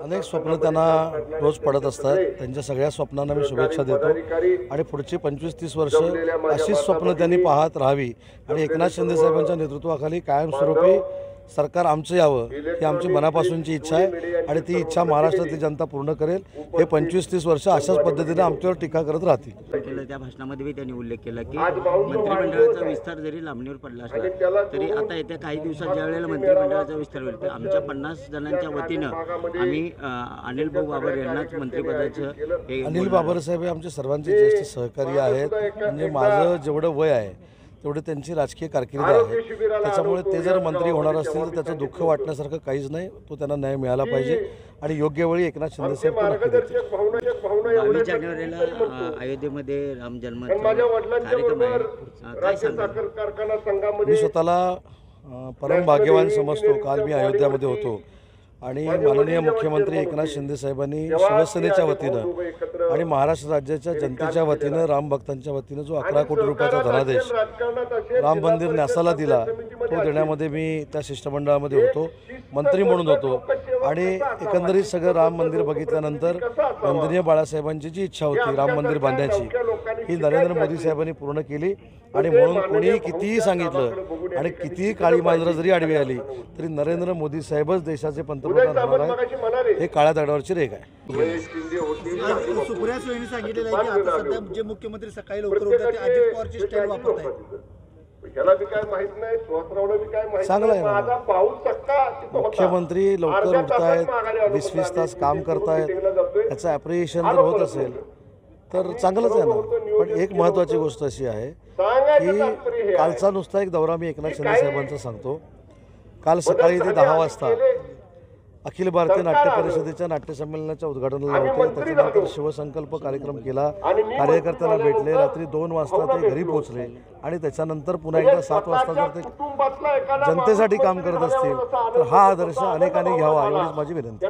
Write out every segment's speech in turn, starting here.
अनेक स्वप्न त्यांना रोज पडत असतात। त्यांच्या सगळ्या स्वप्नांना मी शुभेच्छा देतो आणि पुढची 25-30 वर्ष अशीच स्वप्न त्यांनी पाहत राहावी आणि एकनाथ शिंदे साहेबांच्या नेतृत्वाखाली कायमस्वरूपी सरकार आमचं यावं ही आमची मनापासूनची इच्छा आहे आणि ती इच्छा महाराष्ट्रातली जनता पूर्ण करेल। हे 25-30 वर्ष अशाच पद्धतीने आमच्यावर टीका करत राहतील। त्या भाषणामध्ये त्यांनी उल्लेख केला की मंत्रिमंडळाचा विस्तार जरी लांबणीवर पडला असला तरी आता येत्या काही दिवसात ज्या वेळेला मंत्रिमंडळाचा विस्तार होईल तर आमच्या 50 जणांच्या वतीनं आम्ही अनिल भाऊ बाबर यांनाच मंत्रिपदाचं अनिल बाबर साहेब हे आमचे सर्वांचे ज्येष्ठ सहकारी आहेत। म्हणजे माझं जेवढं वय आहे तेवढे त्यांची राजकीय कारकीर्द आहे, त्याच्यामुळे ते जर मंत्री होणार असतील तर त्याचं दुःख वाटण्यासारखं काहीच नाही। तो त्यांना न्याय मिळाला पाहिजे आणि योग्य वेळी एकनाथ शिंदे साहेब तो नक्की देतील। 22 जानेवारीला अयोध्येमध्ये राम जन्माचा कार्यक्रम आहे, काय सांगता? मी स्वतःला परम भाग्यवान समजतो। काल मी अयोध्यामध्ये होतो आणि माननीय मुख्यमंत्री एकनाथ शिंदे साहेबांनी शिवसेनेच्या वतीनं आणि महाराष्ट्र राज्याच्या जनतेच्या वतीनं राम भक्तांच्या वतीनं जो 11 कोटी रुपयाचा धनादेश राम मंदिर न्यासाला दिला तो देण्यामध्ये मी त्या शिष्टमंडळामध्ये होतो, मंत्री म्हणून होतो आणि एकंदरीत सगळं राम मंदिर बघितल्यानंतर वंदनीय बाळासाहेबांची जी इच्छा होती राम मंदिर बांधण्याची ही नरेंद्र मोदी साहेबांनी पूर्ण केली आणि म्हणून कोणीही कितीही सांगितलं आणि कितीही काळी मांजरं जरी आडवी आली तरी नरेंद्र मोदी साहेबच देशाचे पंतप्रधान होणार आहेत हे काळ्या दगडावरची रेघ आहे। सुप्रिया सुळेंनी सांगितलेलं आहे की आता सध्या जे मुख्यमंत्री सकाळी लवकर उठतात ते अजित पवारची स्टाईल वापरत आहेत। चांगलं आहे ना, मुख्यमंत्री लवकर उठतायत, 20-20 तास काम करतायत, याचं ॲप्रिशिएशन जर होत असेल तर चांगलंच आहे ना। पण एक महत्त्वाची गोष्ट अशी आहे की कालचा नुसता एक दौरा मी एकनाथ शिंदे साहेबांचा सांगतो। काल सकाळी ते 10 वाजता अखिल भारतीय नाट्य परिषदेच्या नाट्यसंमेलनाच्या उद्घाटनाला होते, त्याच्यानंतर शिवसंकल्प कार्यक्रम केला, कार्यकर्त्यांना भेटले, रात्री 2 वाजता ते घरी पोहोचले आणि त्याच्यानंतर पुन्हा एकदा 7 वाजता जर ते जनतेसाठी काम करत असतील तर हा आदर्श अनेकांनी घ्यावा एवढीच माझी विनंती।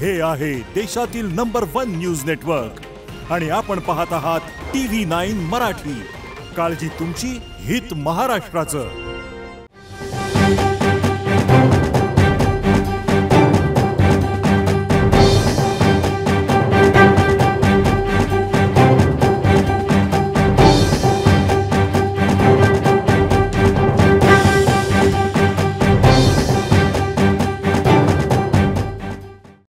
हे आहे देशातील नंबर 1 न्यूज नेटवर्क आणि आपण पाहत आहात TV9 मराठी। काळजी तुमची, हित महाराष्ट्राचं।